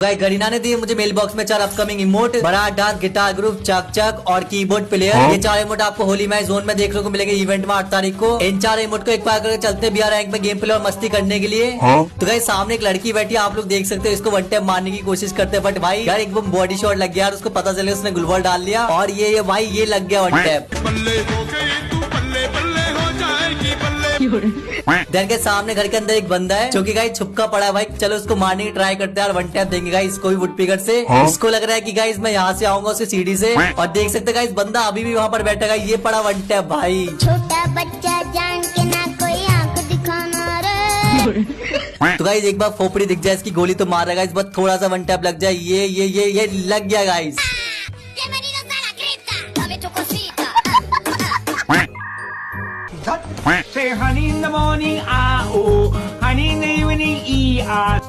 Guys Garena ने दिए मुझे मेल बॉक्स में 4 अपकमिंग इमोट, बड़ा डांस, गिटार ग्रुप, चक चक और कीबोर्ड प्लेयर। ये 4 इमोट आपको होली मैच जोन में देखने को मिलेंगे इवेंट में 8 तारीख को। इन 4 इमोट को एक बार करके चलते BR रैंक में गेम प्ले और मस्ती करने के लिए। तो गाइस सामने एक लड़की बैठी है, आप लोग देख सकते हो। इसको वन टैप मारने की कोशिश करते हैं, बट भाई यार एकदम बॉडी शॉट लग गया यार। उसको पता चले उसने गुलवॉल डाल लिया और ये भाई ये लग गया वन टैप। देन के सामने घर के अंदर एक बंदा है जो कि गाइस छुपका पड़ा है भाई। चलो उसको मारने की ट्राई करते हैं और वन टैप देंगे गाइस इसको भी वुड पिकर से। इसको लग रहा है कि गाइस मैं यहाँ से आऊंगा उसकी सीढ़ी से, और देख सकते हैं गाइस बंदा अभी भी वहाँ पर बैठा है। ये पड़ा वन टैप भाई। छोटा बच्चा जान के ना कोई आंख दिखाना रे। तो गाइस एक बार फोपड़ी दिख जाए इसकी गोली तो मार रहा है, बस थोड़ा सा वन टैप लग जाए। ये लग गया guys. Say honey in the morning, ah oh, honey in the evening, ah.